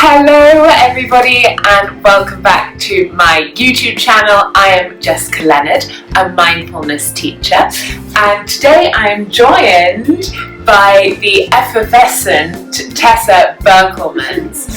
Hello everybody and welcome back to my YouTube channel. I am Jessica Leonard, a mindfulness teacher, and today I am joined by the effervescent Tessa Berkelmans.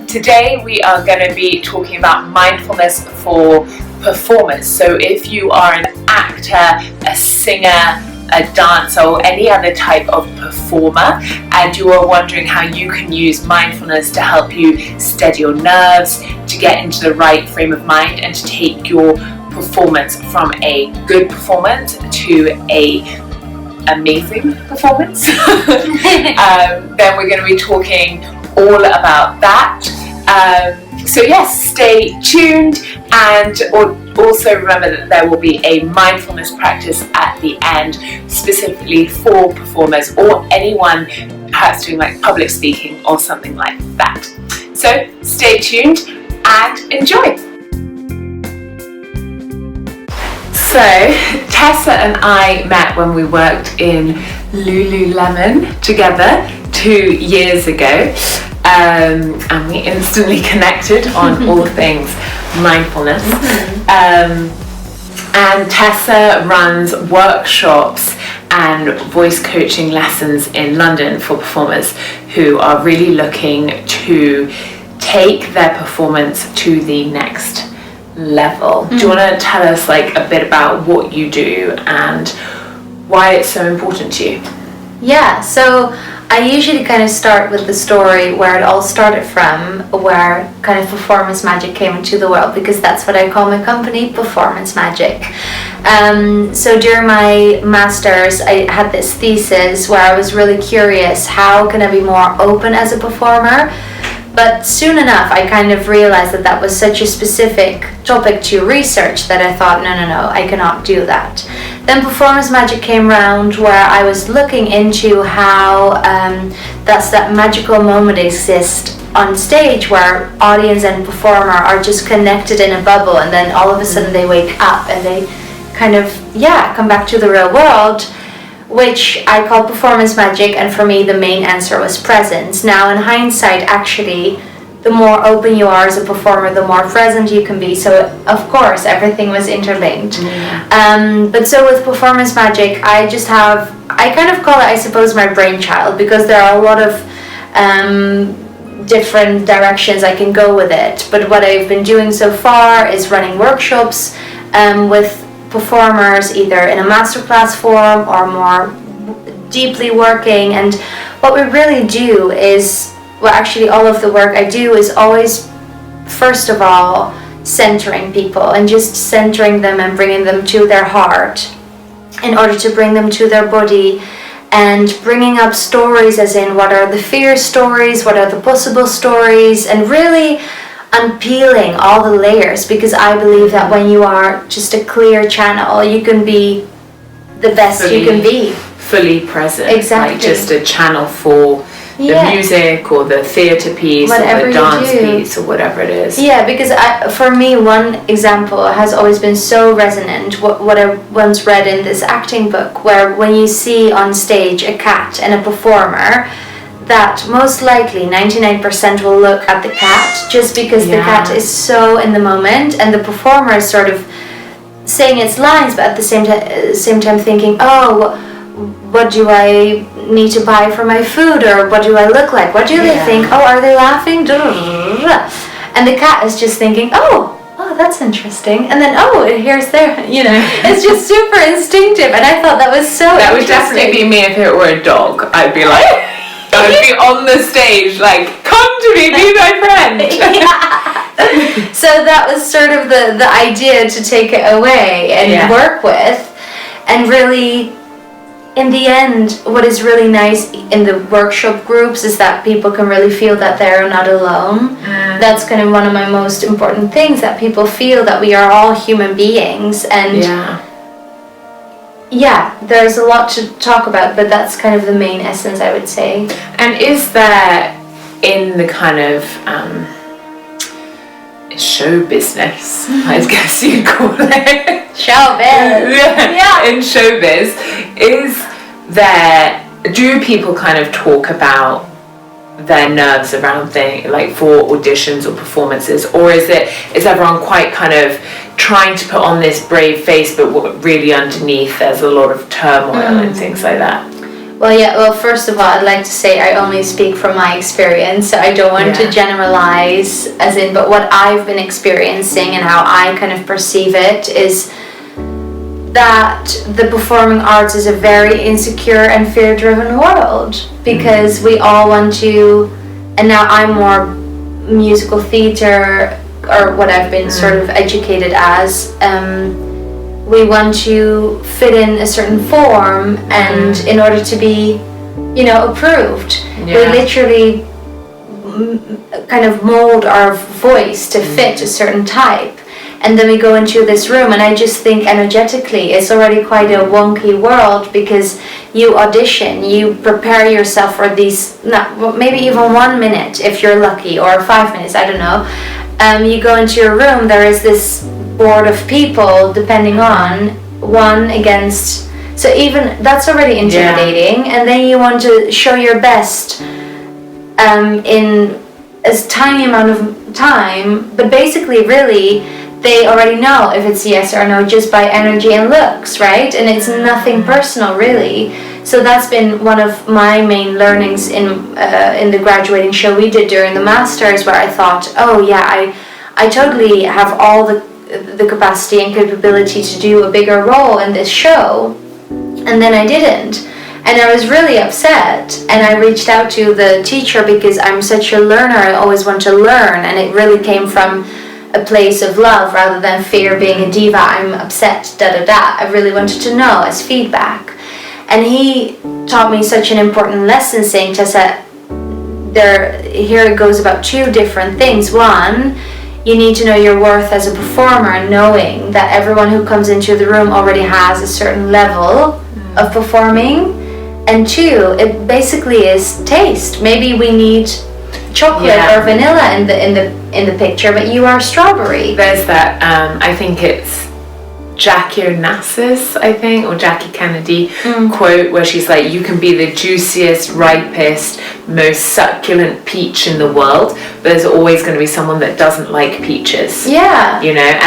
Today we are going to be talking about mindfulness for performers. So if you are an actor, a singer, a dancer or any other type of performer and you are wondering how you can use mindfulness to help you steady your nerves, to get into the right frame of mind and to take your performance from a good performance to a amazing performance, then we're going to be talking all about that. So yes, stay tuned, and also remember that there will be a mindfulness practice at the end specifically for performers or anyone perhaps doing like public speaking or something like that. So stay tuned and enjoy. So Tessa and I met when we worked in Lululemon together 2 years ago. And we instantly connected on all things mindfulness. And Tessa runs workshops and voice coaching lessons in London for performers who are really looking to take their performance to the next level. Do you want to tell us like a bit about what you do and why it's so important to you? Yeah, so I usually kind of start with the story where it all started from, where kind of performance magic came into the world, because that's what I call my company, Performance Magic. So during my master's, I had this thesis where I was really curious, how can I be more open as a performer? But soon enough, I kind of realized that that was such a specific topic to research that I thought, no, I cannot do that. Then Performance Magic came around where I was looking into how that magical moment exists on stage where audience and performer are just connected in a bubble, and then all of a sudden they wake up and they kind of, come back to the real world, which I call performance magic, and for me the main answer was presence. Now in hindsight, actually, the more open you are as a performer, the more present you can be, so of course everything was interlinked. But so with performance magic, I kind of call it, I suppose, my brainchild, because there are a lot of different directions I can go with it. But what I've been doing so far is running workshops with performers, either in a masterclass form or more deeply working. And what we really do is, well, actually all of the work I do is always, first of all, centering people and just centering them and bringing them to their heart in order to bring them to their body, and bringing up stories, as in what are the fear stories, what are the possible stories, and really unpeeling all the layers, because I believe that when you are just a clear channel, you can be the best you can be. Fully present. Exactly. Like just a channel for the music or the theatre piece, whatever, or the dance piece or whatever it is. Yeah, because for me, one example has always been so resonant, what I once read in this acting book, where when you see on stage a cat and a performer, that most likely 99% will look at the cat, just because the cat is so in the moment and the performer is sort of saying its lines, but at the same time thinking, oh, what do I need to buy for my food, or what do I look like, what do they think, oh, are they laughing, and the cat is just thinking, oh, that's interesting, and then here's their, it's just super instinctive. And I thought that was so that would definitely be me if it were a dog. I'd be like I would be on the stage like, come to me, be my friend. So that was sort of the idea, to take it away and work with. And really, in the end, what is really nice in the workshop groups is that people can really feel that they're not alone. That's kind of one of my most important things, that people feel that we are all human beings. And there's a lot to talk about, but that's kind of the main essence, I would say. And is there, in the kind of show business, I guess you'd call it. Showbiz. In showbiz, do people kind of talk about their nerves around for auditions or performances, or is everyone quite kind of trying to put on this brave face, but what really underneath there's a lot of turmoil and things like that? Well, first of all, I'd like to say I only speak from my experience, so I don't want to generalize but what I've been experiencing and how I kind of perceive it is that the performing arts is a very insecure and fear-driven world, because we all want to, and now I'm more musical theatre, or what I've been sort of educated as, we want to fit in a certain form, and in order to be, approved, we literally kind of mold our voice to fit a certain type. And then we go into this room, and I just think energetically it's already quite a wonky world, because you audition, you prepare yourself for these, maybe even 1 minute if you're lucky, or 5 minutes, I don't know. You go into your room, there is this board of people, depending on one against, so even that's already intimidating, and then you want to show your best in a tiny amount of time, but basically really they already know if it's yes or no just by energy and looks, right? And it's nothing personal, really. So that's been one of my main learnings in the graduating show we did during the masters, where I thought, I totally have all the capacity and capability to do a bigger role in this show, and then I didn't. And I was really upset, and I reached out to the teacher, because I'm such a learner, I always want to learn, and it really came from a place of love rather than fear, being a diva, I'm upset, I really wanted to know as feedback. And he taught me such an important lesson, saying, Tessa, here it goes about 2 different things. One, you need to know your worth as a performer, knowing that everyone who comes into the room already has a certain level of performing. And 2, it basically is taste. Maybe we need chocolate or vanilla in the picture, but you are strawberry. There's that I think it's Jackie Onassis, or Jackie Kennedy quote, where she's like, you can be the juiciest, ripest, most succulent peach in the world, but there's always going to be someone that doesn't like peaches. And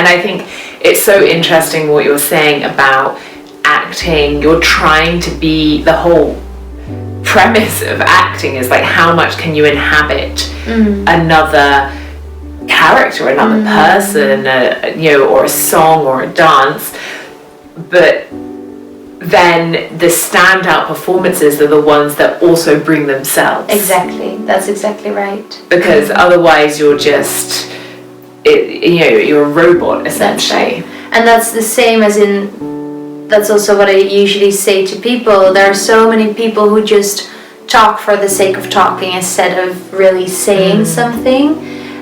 I think it's so interesting what you're saying about acting. You're trying to be, the whole premise of acting is like, how much can you inhabit another character, another person, or a song or a dance. But then the standout performances are the ones that also bring themselves. Exactly, that's exactly right. Because otherwise you're just, you're a robot essentially. That's right. And that's the same as that's also what I usually say to people. There are so many people who just talk for the sake of talking instead of really saying something.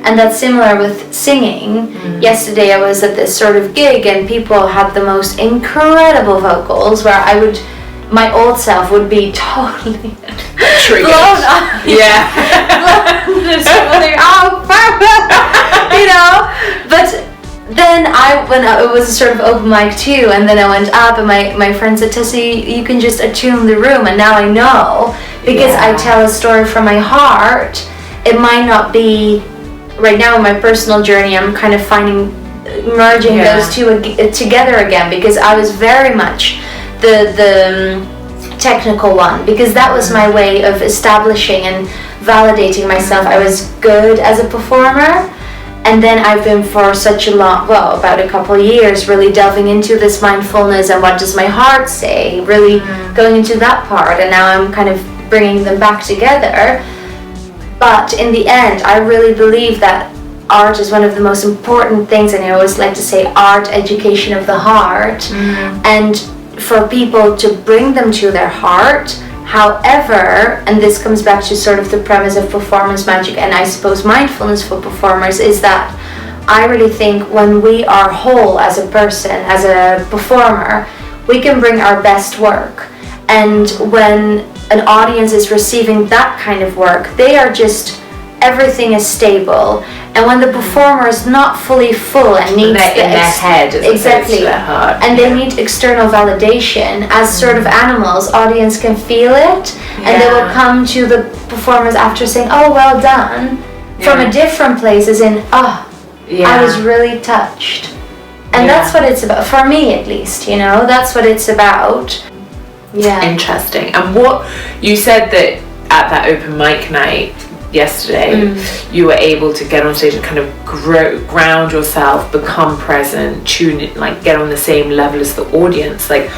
And that's similar with singing. Yesterday I was at this sort of gig, and people had the most incredible vocals, where my old self would be totally triggered. Blown up. Yeah. But then it was a sort of open mic too, and then I went up, and my friend said, Tessa, you can just attune the room, and now I know, because I tell a story from my heart. It might not be, right now in my personal journey, I'm kind of merging those two together again, because I was very much the technical one, because that was my way of establishing and validating myself. I was good as a performer. And then I've been for such about a couple of years, really delving into this mindfulness and what does my heart say, really going into that part, and now I'm kind of bringing them back together. But in the end, I really believe that art is one of the most important things, and I always like to say art, education of the heart, and for people to bring them to their heart. However, and this comes back to sort of the premise of performance magic, and I suppose mindfulness for performers, is that I really think when we are whole as a person, as a performer, we can bring our best work. And when an audience is receiving that kind of work, they are just everything is stable, and when the performer is not fully full and needs in their head as exactly opposed to their heart, and they need external validation, as sort of animals, audience can feel it, and they will come to the performers after saying, oh, well done, from a different place, as in, oh, I was really touched. And that's what it's about, for me at least, you know, that's what it's about. Interesting. And what you said that at that open mic night yesterday, you were able to get on stage and kind of ground yourself, become present, tune it, like get on the same level as the audience. Like,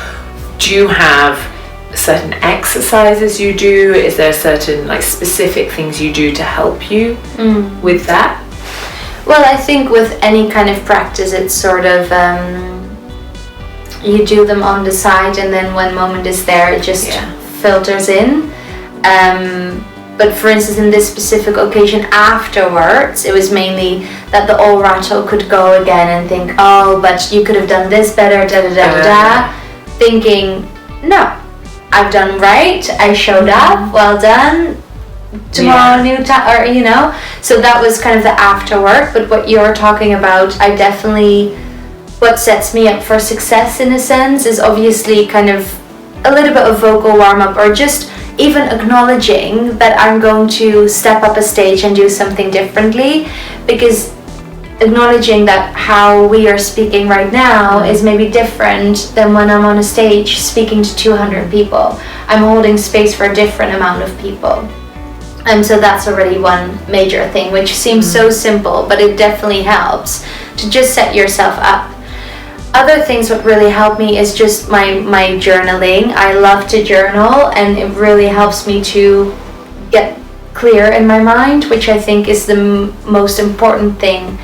do you have certain exercises you do? Is there certain like specific things you do to help you with that? Well, I think with any kind of practice, it's sort of you do them on the side, and then when moment is there, it just filters in. But for instance, in this specific occasion afterwards, it was mainly that the old rattle could go again and think, oh, but you could have done this better, thinking, no, I've done right, I showed up, well done, tomorrow new time, or you know. So that was kind of the after work. But what you're talking about, I definitely, what sets me up for success in a sense is obviously kind of a little bit of vocal warm-up, or just even acknowledging that I'm going to step up a stage and do something differently, because acknowledging that how we are speaking right now is maybe different than when I'm on a stage speaking to 200 people. I'm holding space for a different amount of people. And so that's already one major thing, which seems so simple, but it definitely helps to just set yourself up. Other things what really help me is just my journaling. I love to journal, and it really helps me to get clear in my mind, which I think is the most important thing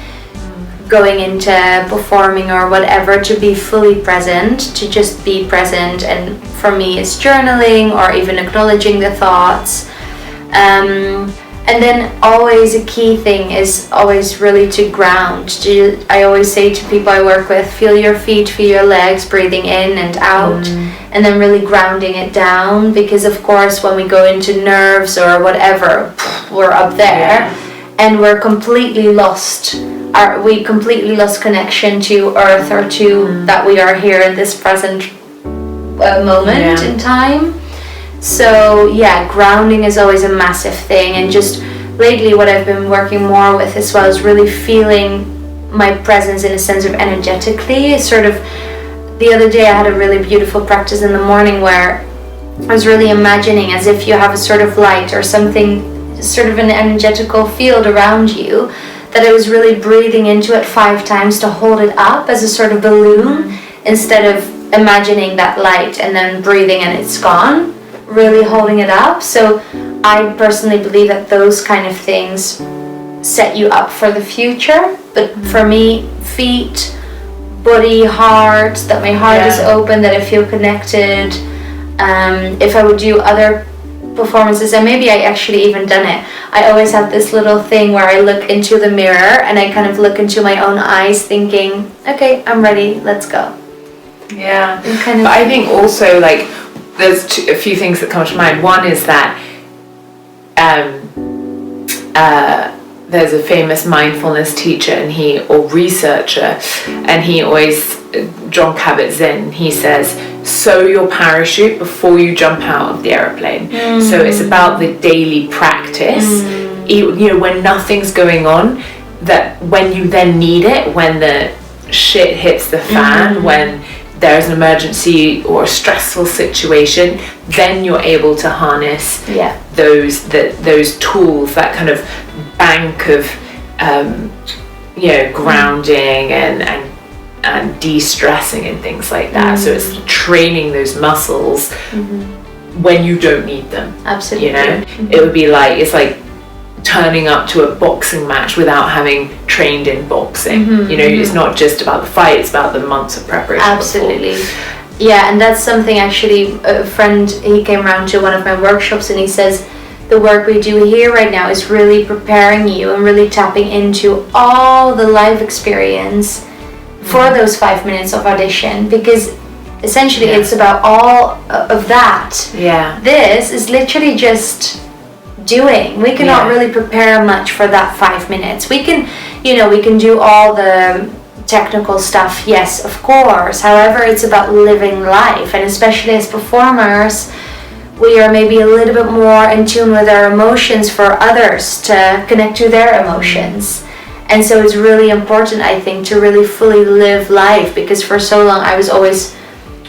going into performing or whatever, to be fully present, to just be present. And for me it's journaling, or even acknowledging the thoughts. And then always a key thing is always really to ground. I always say to people I work with, feel your feet, feel your legs, breathing in and out, and then really grounding it down, because of course when we go into nerves or whatever, we're up there and we're completely lost. We completely lost connection to earth, or to that we are here in this present moment in time. So grounding is always a massive thing. And just lately what I've been working more with as well is really feeling my presence in a sense of energetically. Sort of the other day I had a really beautiful practice in the morning where I was really imagining as if you have a sort of light or something, sort of an energetical field around you, that I was really breathing into it 5 times to hold it up as a sort of balloon, instead of imagining that light and then breathing and it's gone. Really holding it up. So I personally believe that those kind of things set you up for the future. But for me, feet, body, heart, that my heart is open, that I feel connected. If I would do other performances, and maybe I actually even done it, I always have this little thing where I look into the mirror and I kind of look into my own eyes thinking, okay, I'm ready, let's go. Yeah, but I think also like there's a few things that come to mind. One is that there's a famous mindfulness teacher or researcher, and he always, John Kabat-Zinn, he says, sew your parachute before you jump out of the aeroplane. So it's about the daily practice, you know, when nothing's going on, that when you then need it, when the shit hits the fan, when there's an emergency or a stressful situation, then you're able to harness those tools, that kind of bank of grounding and de-stressing and things like that. So it's training those muscles when you don't need them. Absolutely. You know, it would be like, it's like turning up to a boxing match without having trained in boxing. You know, it's not just about the fight, it's about the months of preparation. Absolutely. Yeah, and that's something actually, a friend, he came around to one of my workshops and he says, the work we do here right now is really preparing you and really tapping into all the live experience for those 5 minutes of audition, because essentially it's about all of that. This is literally just doing. We cannot really prepare much for that 5 minutes. We can, we can do all the technical stuff, yes, of course. However, it's about living life, and especially as performers, we are maybe a little bit more in tune with our emotions for others to connect to their emotions. And so it's really important, I think, to really fully live life, because for so long I was always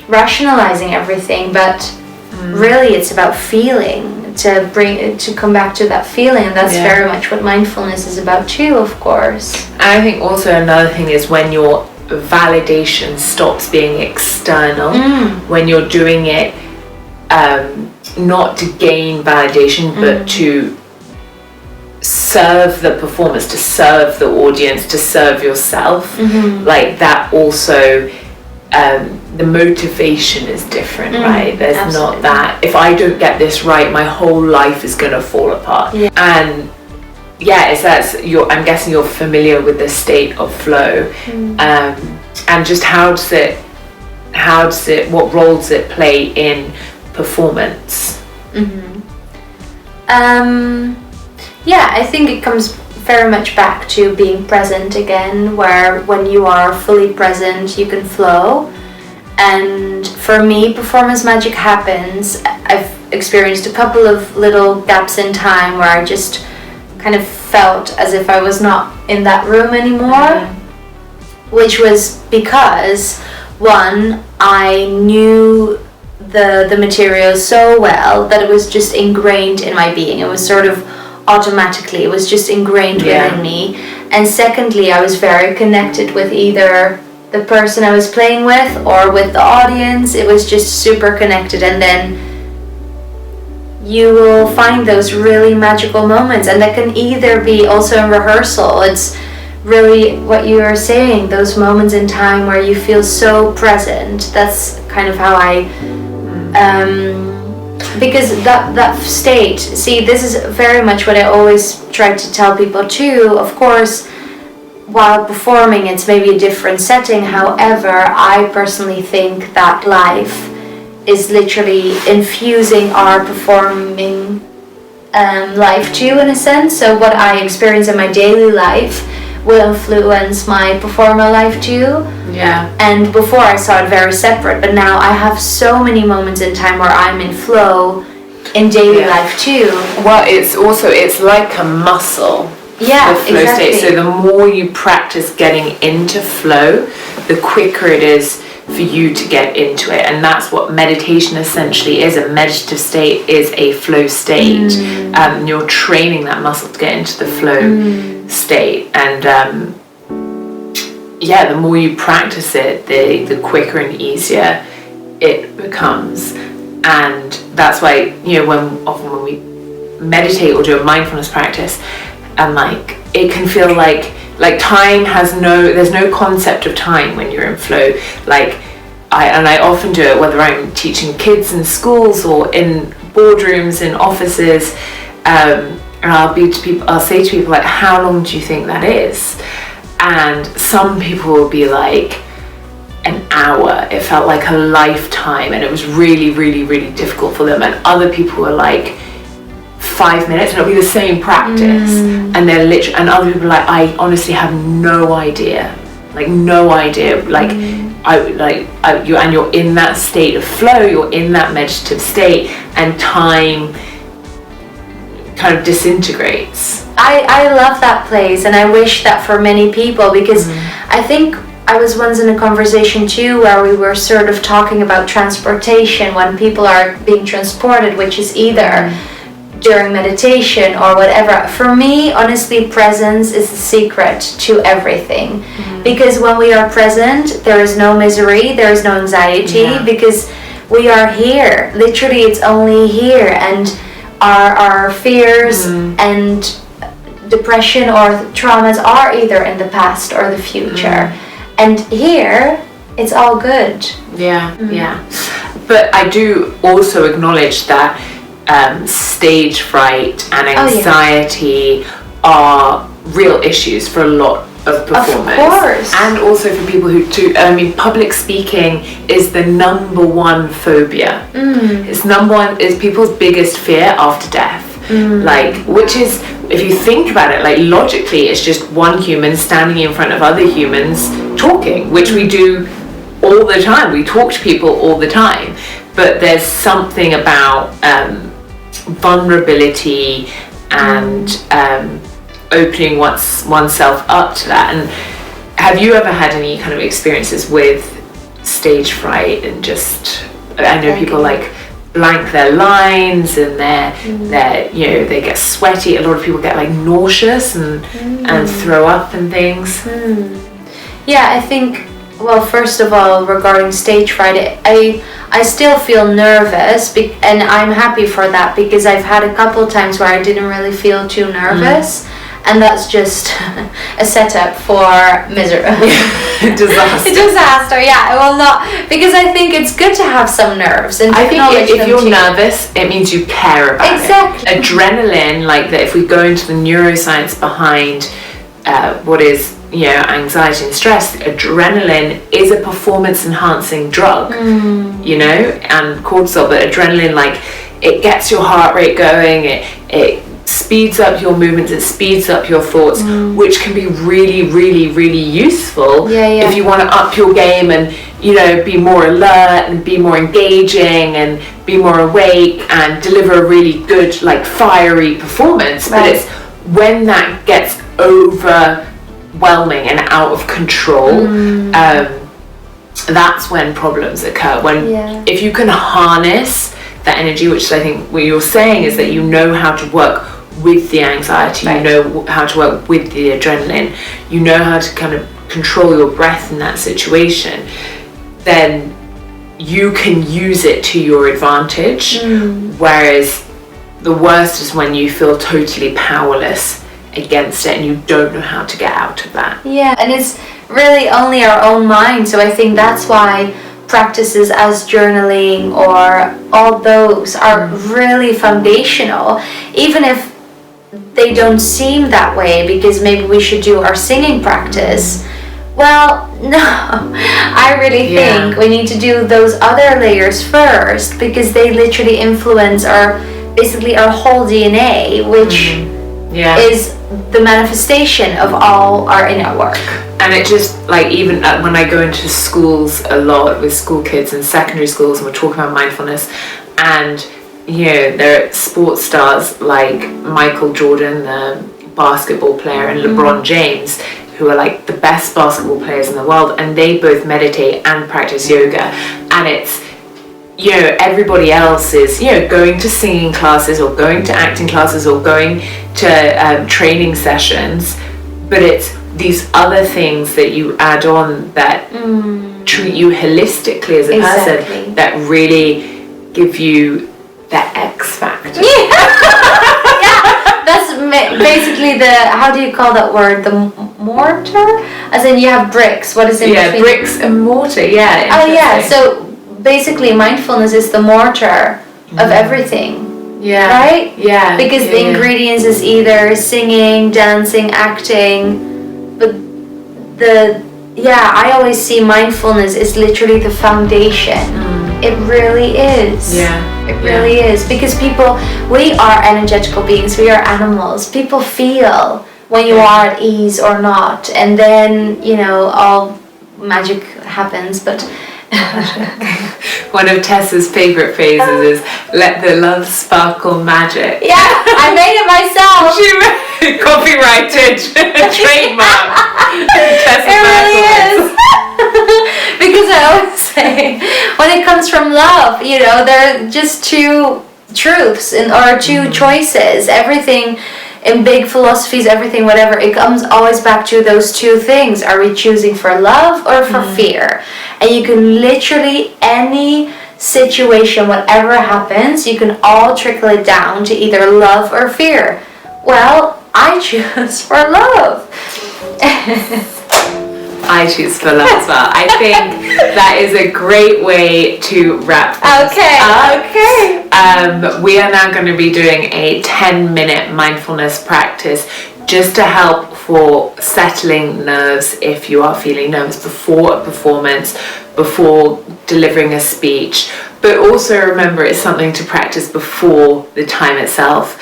rationalizing everything, but really it's about feeling, to come back to that feeling, and that's very much what mindfulness is about too, of course. And I think also another thing is when your validation stops being external, when you're doing it not to gain validation, but to serve the performance, to serve the audience, to serve yourself, like that also, the motivation is different, right? There's not that, if I don't get this right, my whole life is going to fall apart. And I'm guessing you're familiar with the state of flow, and just what role does it play in performance? I think it comes very much back to being present again, where when you are fully present, you can flow. And for me, performance magic happens. I've experienced a couple of little gaps in time where I just kind of felt as if I was not in that room anymore, which was because, one, I knew the material so well that it was just ingrained in my being. It was sort of automatically, it was just ingrained within me. And secondly, I was very connected with either the person I was playing with or with the audience. It was just super connected, and then you will find those really magical moments, and that can either be also in rehearsal. It's really what you are saying, those moments in time where you feel so present. That's kind of how I because that state, see, this is very much what I always try to tell people too. Of course, while performing, it's maybe a different setting. However, I personally think that life is literally infusing our performing life too, in a sense. So what I experience in my daily life will influence my performer life too. And before I saw it very separate, but now I have so many moments in time where I'm in flow in daily life too. Well, it's like a muscle. The flow state. So the more you practice getting into flow, the quicker it is for you to get into it. And that's what meditation essentially is. A meditative state is a flow state. You're training that muscle to get into the flow state. And the more you practice it, the quicker and easier it becomes. And that's why, when we meditate or do a mindfulness practice, and it can feel like time there's no concept of time when you're in flow. I often do it whether I'm teaching kids in schools or in boardrooms, in offices, and I'll say to people, how long do you think that is? And some people will be like, an hour. It felt like a lifetime, and it was really, really, really difficult for them. And other people were like, 5 minutes, and it'll be the same practice, and they're literally, and other people are like, I honestly have no idea, and you're in that state of flow, you're in that meditative state, and time kind of disintegrates. I love that place, and I wish that for many people, because I think I was once in a conversation too where we were sort of talking about transportation, when people are being transported, which is either during meditation or whatever. For me, honestly, presence is the secret to everything. Because when we are present, there is no misery, there is no anxiety, because we are here. Literally, it's only here, and our fears and depression or traumas are either in the past or the future. And here, it's all good. But I do also acknowledge that stage fright and anxiety are real issues for a lot of performers. Of course. And also for people who do, public speaking is the number one phobia. It's people's biggest fear after death. like, which is, if you think about it, like logically, it's just one human standing in front of other humans talking, which we do all the time. We talk to people all the time, but there's something about vulnerability and opening oneself up to that. And have you ever had any kind of experiences with stage fright and just, I know people like blank their lines and they're you know, they get sweaty. A lot of people get like nauseous and throw up and things. Yeah, I think, well, first of all, regarding stage fright, I still feel nervous, and I'm happy for that, because I've had a couple of times where I didn't really feel too nervous. And that's just a setup for misery. Disaster, yeah. Well, not, because I think it's good to have some nerves. And I think if you're nervous, it means you care about it. Adrenaline, like that, if we go into the neuroscience behind what is, you know, anxiety and stress, adrenaline is a performance enhancing drug, you know, and cortisol, but adrenaline, like, it gets your heart rate going, it speeds up your movements, it speeds up your thoughts, which can be really, really, really useful if you want to up your game and, you know, be more alert and be more engaging and be more awake and deliver a really good, like, fiery performance. But it's when that gets overwhelming and out of control, that's when problems occur. When if you can harness that energy, which I think what you're saying is that you know how to work with the anxiety, you know how to work with the adrenaline, you know how to kind of control your breath in that situation, then you can use it to your advantage. Whereas the worst is when you feel totally powerless against it and you don't know how to get out of that. Yeah, and it's really only our own mind, so I think that's why practices as journaling or all those are really foundational, even if they don't seem that way, because maybe we should do our singing practice. Well, no, I really think we need to do those other layers first, because they literally influence basically our whole DNA, which is the manifestation of all our inner work. And it just, like, even when I go into schools a lot with school kids and secondary schools, and we're talking about mindfulness, and you know, there are sports stars like Michael Jordan, the basketball player, and LeBron James, who are like the best basketball players in the world, and they both meditate and practice yoga. And it's, you know, everybody else is, you know, going to singing classes or going to acting classes or going to training sessions, but it's these other things that you add on that treat you holistically as a person, that really give you that X factor. That's basically the, how do you call that word, the mortar, as in you have bricks, what is in between? Bricks and mortar. So basically mindfulness is the mortar of everything, right? Because the ingredients is either singing, dancing, acting, but I always see mindfulness is literally the foundation. It really is. It really is, because we are energetical beings, we are animals. People feel when you are at ease or not, and then, you know, all magic happens. But one of Tessa's favorite phrases is "let the love sparkle magic." I made it myself. She copyrighted, trademark. Tessa Berkelmans. Really is. Because I always say, when it comes from love, you know, there are just two truths or two choices. Everything in big philosophies, everything, whatever, it comes always back to those two things. Are we choosing for love or for fear? And you can literally, any situation, whatever happens, you can all trickle it down to either love or fear. Well, I choose for love. I choose for love as well. I think that is a great way to wrap things up. We are now going to be doing a 10-minute mindfulness practice just to help for settling nerves if you are feeling nervous before a performance, before delivering a speech, but also remember it's something to practice before the time itself.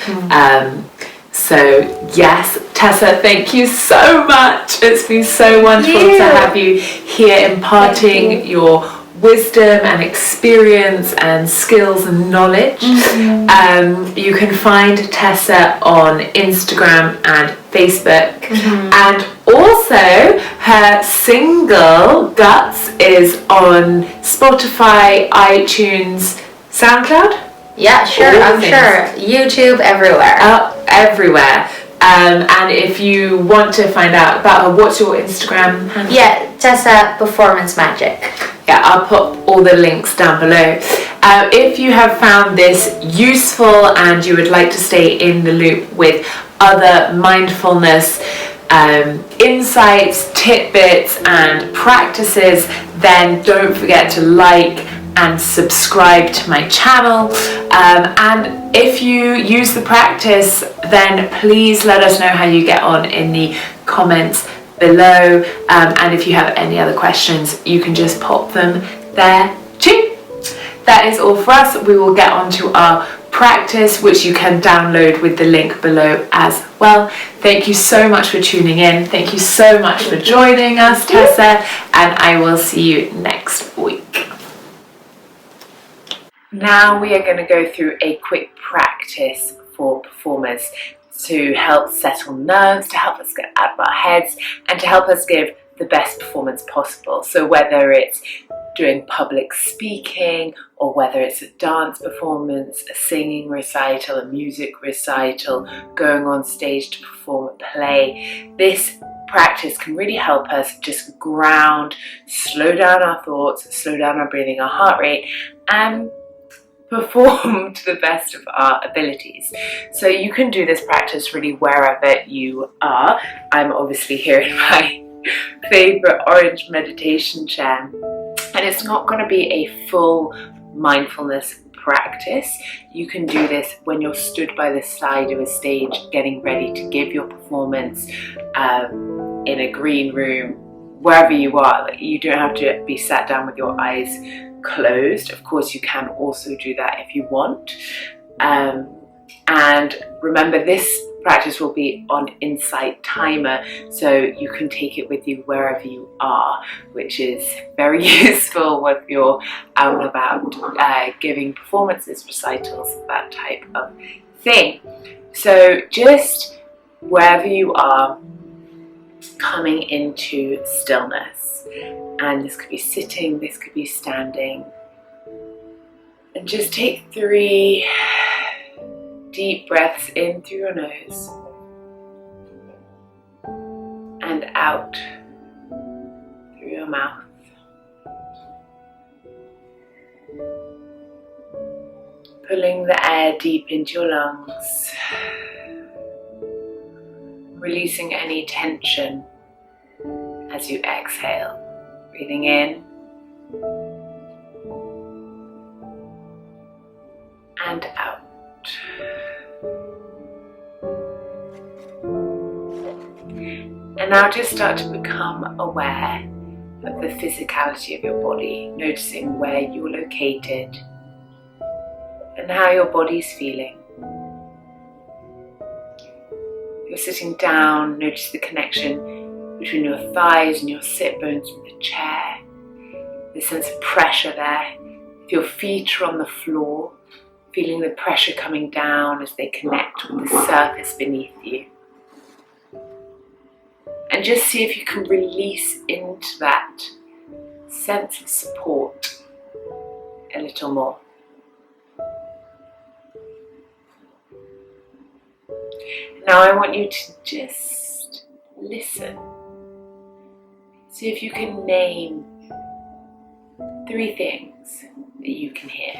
So yes, Tessa, thank you so much. It's been so wonderful to have you here imparting your wisdom and experience and skills and knowledge. You can find Tessa on Instagram and Facebook, and also her single Guts is on Spotify, iTunes, SoundCloud. Yeah, sure, I'm sure. YouTube, everywhere. Everywhere. And if you want to find out about her, what's your Instagram handle? Yeah, Tessa Performance Magic. Yeah, I'll put all the links down below. If you have found this useful and you would like to stay in the loop with other mindfulness insights, tidbits and practices, then don't forget to like and subscribe to my channel. And if you use the practice, then please let us know how you get on in the comments below. And if you have any other questions, you can just pop them there too. That is all for us. We will get on to our practice, which you can download with the link below as well. Thank you so much for tuning in. Thank you so much for joining us, Tessa, and I will see you next week. Now we are going to go through a quick practice for performers to help settle nerves, to help us get out of our heads, and to help us give the best performance possible. So whether it's doing public speaking, or whether it's a dance performance, a singing recital, a music recital, going on stage to perform a play, this practice can really help us just ground, slow down our thoughts, slow down our breathing, our heart rate, and perform to the best of our abilities. So you can do this practice really wherever you are. I'm obviously here in my favorite orange meditation chair, and it's not going to be a full mindfulness practice. You can do this when you're stood by the side of a stage getting ready to give your performance, in a green room, wherever you are. You don't have to be sat down with your eyes closed. Of course, you can also do that if you want. And remember, this practice will be on Insight Timer, so you can take it with you wherever you are, which is very useful when you're out and about giving performances, recitals, that type of thing. So just wherever you are, coming into stillness. And this could be sitting, this could be standing. And just take 3 deep breaths in through your nose and out through your mouth. Pulling the air deep into your lungs, releasing any tension as you exhale. Breathing in and out. And now just start to become aware of the physicality of your body, noticing where you're located and how your body's feeling. If you're sitting down, notice the connection between your thighs and your sit bones in the chair. The sense of pressure there. If your feet are on the floor, feeling the pressure coming down as they connect with the surface beneath you. And just see if you can release into that sense of support a little more. Now I want you to just listen. See if you can name 3 things that you can hear.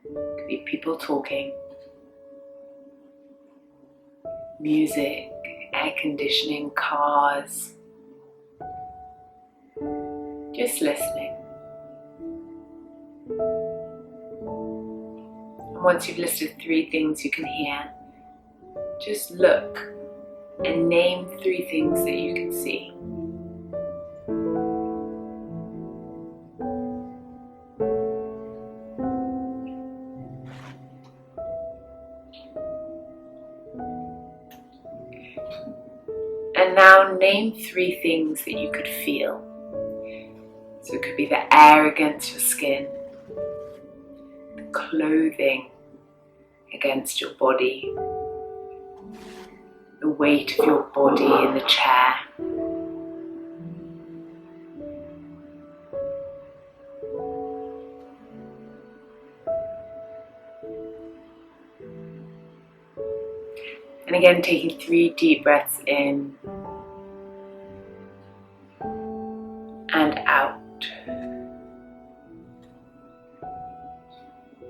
It could be people talking, music, air conditioning, cars. Just listening. And once you've listed 3 things you can hear, just look and name 3 things that you can see. And now name 3 things that you could feel. So it could be the air against your skin, the clothing against your body, the weight of your body in the chair. And again, taking 3 deep breaths in and out,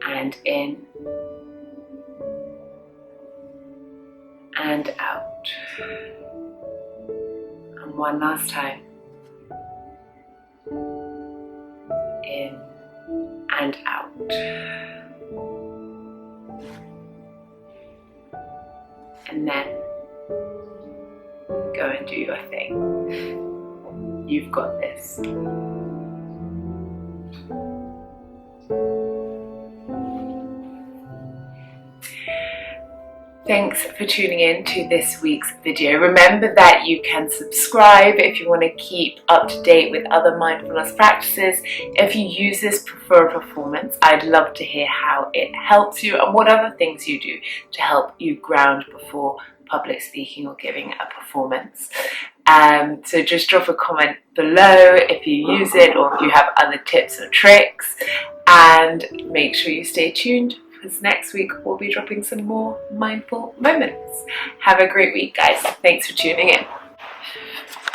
and in and out. And one last time. In and out. And then go and do your thing. You've got this. Thanks for tuning in to this week's video. Remember that you can subscribe if you want to keep up to date with other mindfulness practices. If you use this for a performance, I'd love to hear how it helps you and what other things you do to help you ground before public speaking or giving a performance. So just drop a comment below if you use it or if you have other tips or tricks, and make sure you stay tuned, because next week we'll be dropping some more mindful moments. Have a great week, guys. Thanks for tuning in.